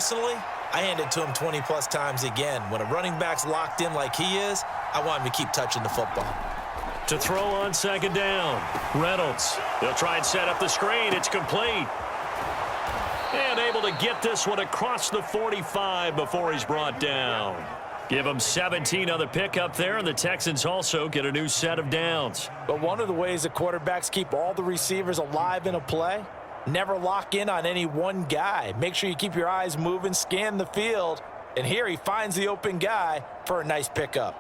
Personally, I hand it to him 20-plus times again. When a running back's locked in like he is, I want him to keep touching the football. To throw on second down, Reynolds. They'll try and set up the screen. It's complete. And able to get this one across the 45 before he's brought down. Give them 17 on the pickup there, and the Texans also get a new set of downs. But one of the ways that quarterbacks keep all the receivers alive in a play, never lock in on any one guy. Make sure you keep your eyes moving, scan the field, and here he finds the open guy for a nice pickup.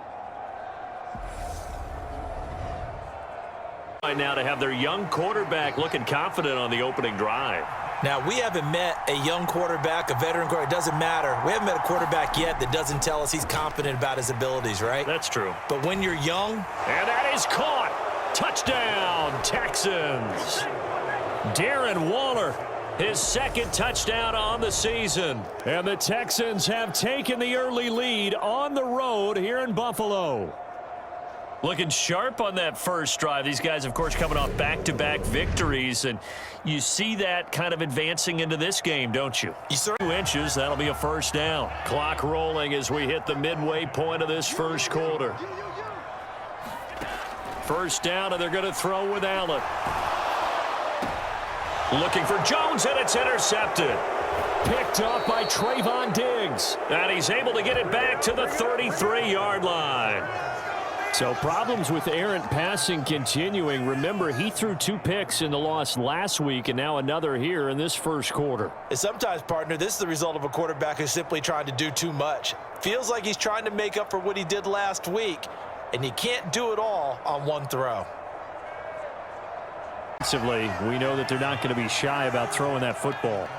Right now to have their young quarterback looking confident on the opening drive. Now, we haven't met a young quarterback, a veteran quarterback. It doesn't matter. We haven't met a quarterback yet that doesn't tell us he's confident about his abilities, right? That's true. But when you're young... And that is caught. Touchdown, Texans. Darren Waller, his second touchdown on the season. And the Texans have taken the early lead on the road here in Buffalo. Looking sharp on that first drive. These guys, of course, coming off back-to-back victories, and you see that kind of advancing into this game, don't you? Yes, sir. 2 inches, that'll be a first down. Clock rolling as we hit the midway point of this first quarter. First down, and they're going to throw with Allen. Looking for Jones, and it's intercepted. Picked up by Trayvon Diggs. And he's able to get it back to the 33-yard line. So problems with errant passing continuing. Remember, he threw 2 picks in the loss last week, and now another here in this first quarter. And sometimes, partner, this is the result of a quarterback who's simply trying to do too much. Feels like he's trying to make up for what he did last week, and he can't do it all on one throw. Defensively, we know that they're not going to be shy about throwing that football.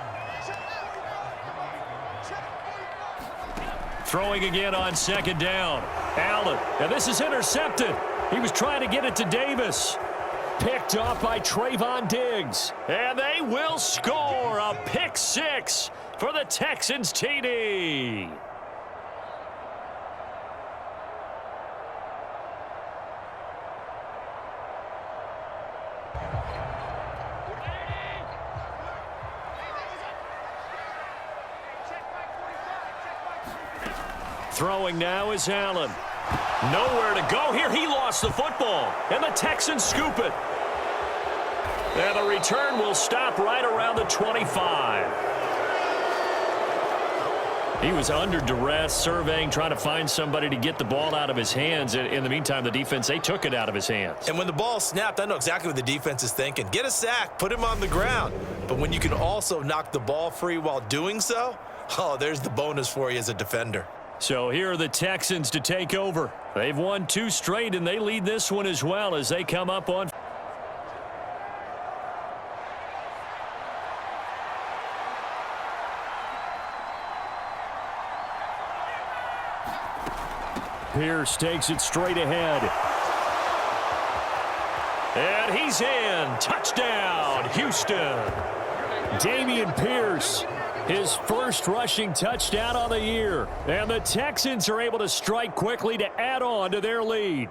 Throwing again on second down. Allen, and this is intercepted. He was trying to get it to Davis. Picked up by Trayvon Diggs. And they will score a pick 6 for the Texans TD. Throwing now is Allen. Nowhere to go here. He lost the football. And the Texans scoop it. And the return will stop right around the 25. He was under duress, surveying, trying to find somebody to get the ball out of his hands. In the meantime, the defense, they took it out of his hands. And when the ball snapped, I know exactly what the defense is thinking. Get a sack, put him on the ground. But when you can also knock the ball free while doing so, oh, there's the bonus for you as a defender. So here are the Texans to take over. They've won 2 straight, and they lead this one as well as they come up on. Pierce takes it straight ahead. And he's in. Touchdown, Houston. Dameon Pierce. His first rushing touchdown on the year. And the Texans are able to strike quickly to add on to their lead.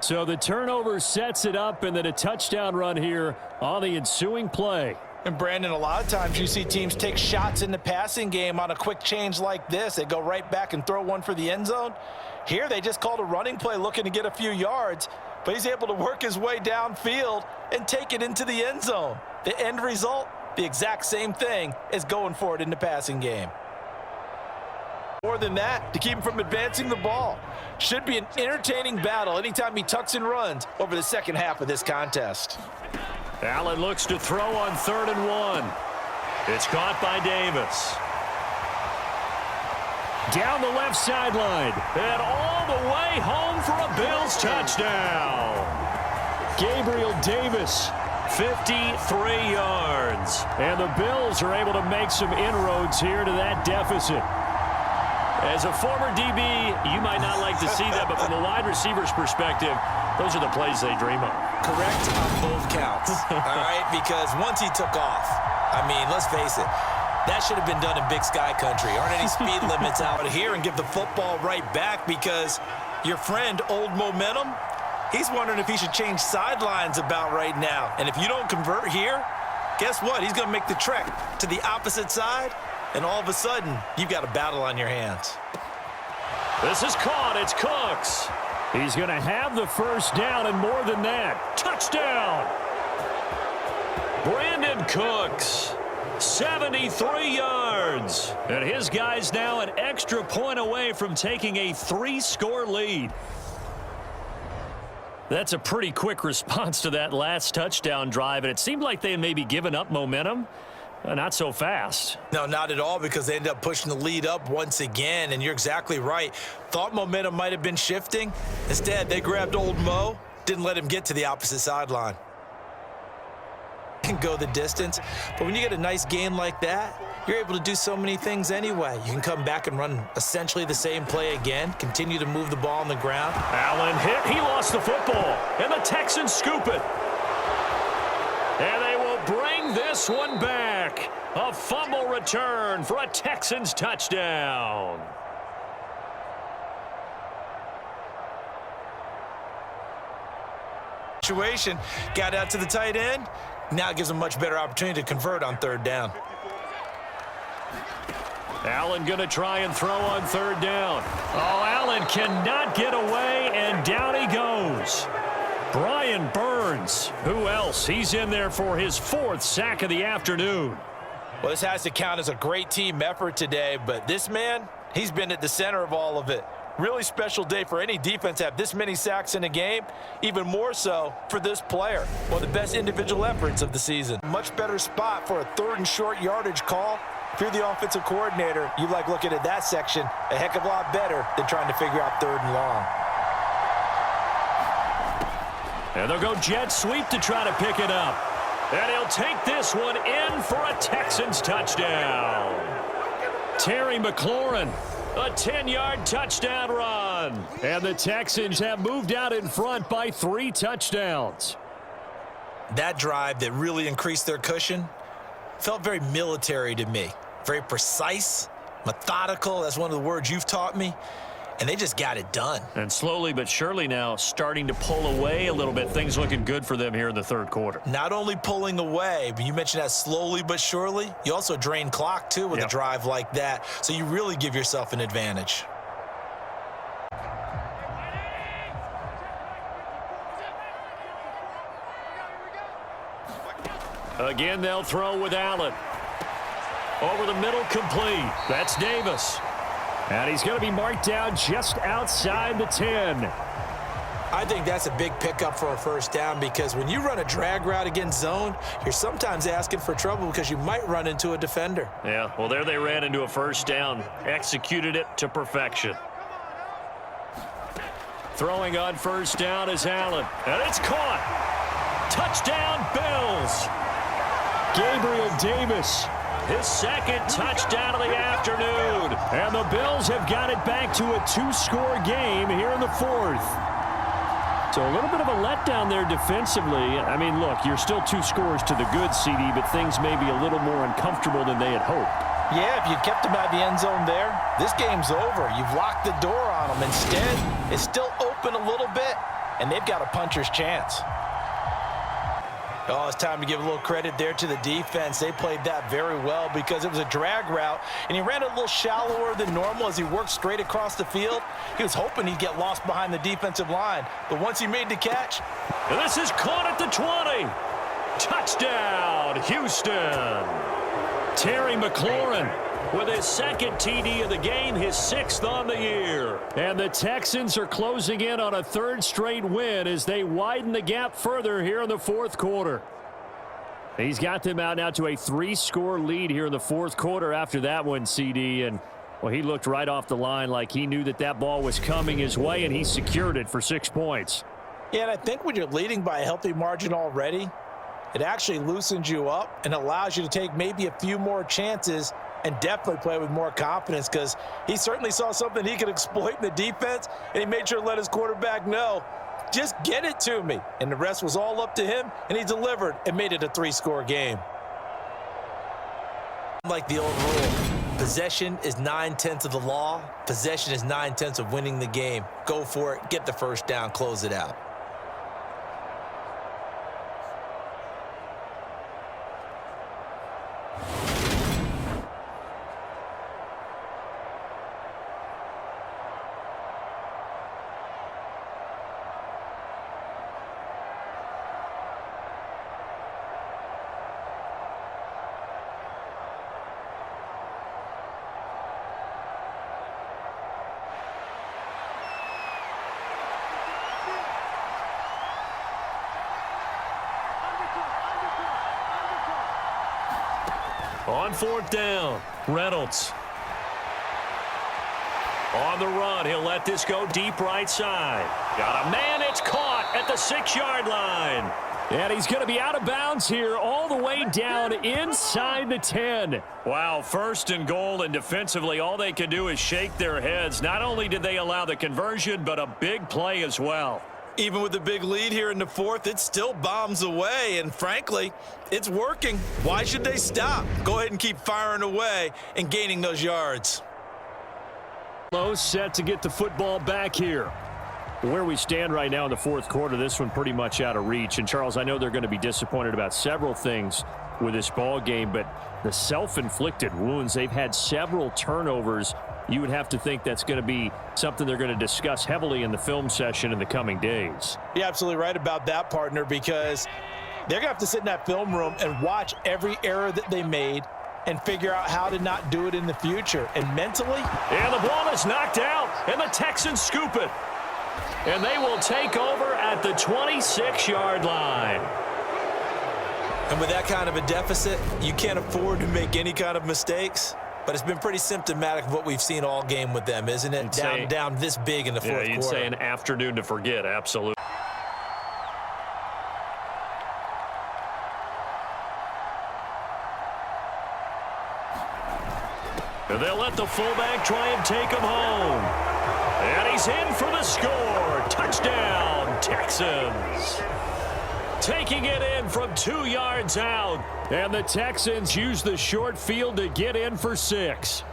So the turnover sets it up, and then a touchdown run here on the ensuing play. And Brandon, a lot of times you see teams take shots in the passing game on a quick change like this. They go right back and throw one for the end zone. Here they just called a running play looking to get a few yards, but he's able to work his way downfield and take it into the end zone. The end result, the exact same thing as going for it in the passing game. More than that, to keep him from advancing the ball. Should be an entertaining battle anytime he tucks and runs over the second half of this contest. Allen looks to throw on 3rd and 1. It's caught by Davis. Down the left sideline. And all the way home for a Bills touchdown. Gabriel Davis. 53 yards. And the Bills are able to make some inroads here to that deficit. As a former DB, you might not like to see that, but from a wide receiver's perspective, those are the plays they dream of. Correct on both counts, all right? Because once he took off, I mean, let's face it, that should have been done in Big Sky Country. Aren't any speed limits out here, and give the football right back, because your friend, Old Momentum, he's wondering if he should change sidelines about right now. And if you don't convert here, guess what? He's going to make the trek to the opposite side and all of a sudden, you've got a battle on your hands. This is caught. It's Cooks. He's going to have the first down and more than that. Touchdown. Brandon Cooks, 73 yards. And his guy's now an extra point away from taking a 3-score lead. That's a pretty quick response to that last touchdown drive, and it seemed like they had maybe given up momentum. Not so fast. No, not at all, because they ended up pushing the lead up once again, and you're exactly right. Thought momentum might have been shifting. Instead, they grabbed old Mo, didn't let him get to the opposite sideline. Can go the distance, but when you get a nice game like that, you're able to do so many things anyway. You can come back and run essentially the same play again, continue to move the ball on the ground. Allen hit. He lost the football, and the Texans scoop it. And they will bring this one back. A fumble return for a Texans touchdown. Situation, got out to the tight end. Now it gives them a much better opportunity to convert on third down. Allen going to try and throw on third down. Oh, Allen cannot get away, and down he goes. Brian Burns. Who else? He's in there for his 4th sack of the afternoon. Well, this has to count as a great team effort today, but this man, he's been at the center of all of it. Really special day for any defense to have this many sacks in a game, even more so for this player. One of the best individual efforts of the season. Much better spot for a 3rd and short yardage call. If you're the offensive coordinator, you like looking at that section a heck of a lot better than trying to figure out 3rd and long. And they'll go jet sweep to try to pick it up. And he'll take this one in for a Texans touchdown. Terry McLaurin, a 10-yard touchdown run. And the Texans have moved out in front by 3 touchdowns. That drive that really increased their cushion felt very military to me. Very precise, methodical. That's one of the words you've taught me. And they just got it done. And slowly but surely now starting to pull away a little bit. Things looking good for them here in the 3rd quarter. Not only pulling away, but you mentioned that slowly but surely. You also drain clock, too, with a drive like that. So you really give yourself an advantage. Again, they'll throw with Allen. Over the middle, complete. That's Davis. And he's going to be marked down just outside the 10. I think that's a big pickup for a first down, because when you run a drag route against zone, you're sometimes asking for trouble because you might run into a defender. Yeah, well, there they ran into a first down. Executed it to perfection. Throwing on first down is Allen. And it's caught. Touchdown, Bills. Gabriel Davis. His 2nd touchdown of the afternoon. And the Bills have got it back to a 2-score game here in the 4th. So a little bit of a letdown there defensively. I mean, look, you're still 2 scores to the good, CD, but things may be a little more uncomfortable than they had hoped. Yeah, if you kept them out of the end zone there, this game's over. You've locked the door on them. Instead, it's still open a little bit, and they've got a puncher's chance. Oh, it's time to give a little credit there to the defense. They played that very well because it was a drag route, and he ran a little shallower than normal as he worked straight across the field. He was hoping he'd get lost behind the defensive line, but once he made the catch. And this is caught at the 20. Touchdown, Houston. Terry McLaurin with his 2nd TD of the game, his 6th on the year. And the Texans are closing in on a 3rd straight win as they widen the gap further here in the 4th quarter. He's got them out now to a 3-score lead here in the 4th quarter after that one, CD. And, well, he looked right off the line like he knew that that ball was coming his way, and he secured it for 6 points. Yeah, and I think when you're leading by a healthy margin already, it actually loosens you up and allows you to take maybe a few more chances and definitely play with more confidence, because he certainly saw something he could exploit in the defense, and he made sure to let his quarterback know, just get it to me. And the rest was all up to him, and he delivered and made it a 3-score game. Like the old rule, possession is 9/10 of the law. Possession is 9/10 of winning the game. Go for it, get the first down, close it out. On fourth down, Reynolds. On the run, he'll let this go deep right side. Got a man, it's caught at the 6-yard line. And he's going to be out of bounds here all the way down inside the 10. Wow, first and goal, and defensively all they can do is shake their heads. Not only did they allow the conversion, but a big play as well. Even with the big lead here in the fourth, it still bombs away, and frankly, it's working. Why should they stop? Go ahead and keep firing away and gaining those yards. Low set to get the football back here. Where we stand right now in the fourth quarter, this one pretty much out of reach. And, Charles, I know they're going to be disappointed about several things with this ball game, but the self-inflicted wounds, they've had several turnovers. You would have to think that's going to be something they're going to discuss heavily in the film session in the coming days. You're absolutely right about that, partner, because they're going to have to sit in that film room and watch every error that they made and figure out how to not do it in the future. And mentally... And the ball is knocked out, and the Texans scoop it. And they will take over at the 26-yard line. And with that kind of a deficit, you can't afford to make any kind of mistakes. But it's been pretty symptomatic of what we've seen all game with them, isn't it? Down this big in the fourth quarter. You'd say an afternoon to forget, absolutely. And they'll let the fullback try and take him home. And he's in for the score. Touchdown, Texans. Taking it in from 2 yards out. And the Texans use the short field to get in for 6.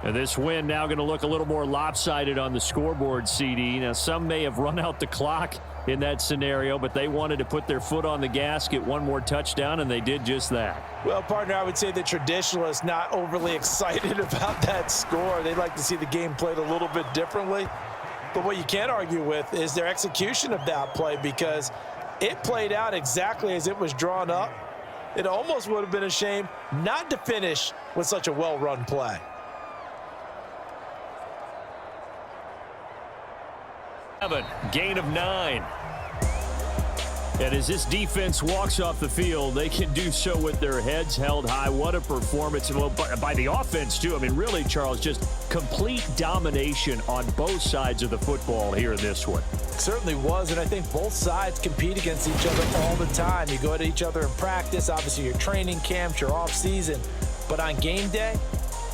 And this win now going to look a little more lopsided on the scoreboard, CD. Now, some may have run out the clock in that scenario, but they wanted to put their foot on the gas, get one more touchdown, and they did just that. Well, partner, I would say the traditionalists not overly excited about that score. They'd like to see the game played a little bit differently. But what you can't argue with is their execution of that play, because it played out exactly as it was drawn up. It almost would have been a shame not to finish with such a well-run play. Gain of 9. And as this defense walks off the field, they can do so with their heads held high. What a performance. Well, by the offense, too. I mean, really, Charles, just complete domination on both sides of the football here in this one. Certainly was, and I think both sides compete against each other all the time. You go at each other in practice, obviously your training camps, your off-season. But on game day,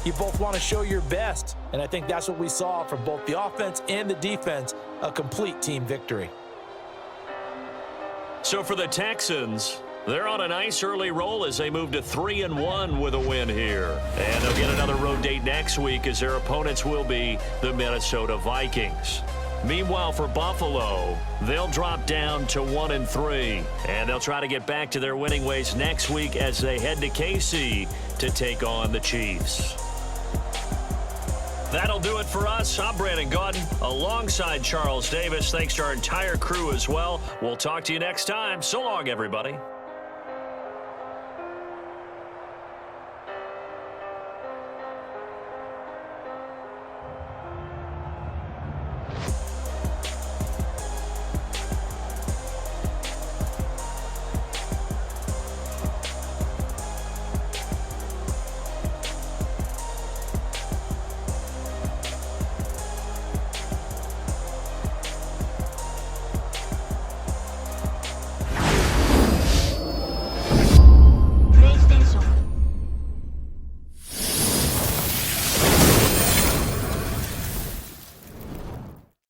you both want to show your best. And I think that's what we saw from both the offense and the defense, a complete team victory. So for the Texans, they're on a nice early roll as they move to 3-1 with a win here. And they'll get another road date next week as their opponents will be the Minnesota Vikings. Meanwhile, for Buffalo, they'll drop down to 1-3. And they'll try to get back to their winning ways next week as they head to KC to take on the Chiefs. That'll do it for us. I'm Brandon Gaudin alongside Charles Davis. Thanks to our entire crew as well. We'll talk to you next time. So long, everybody.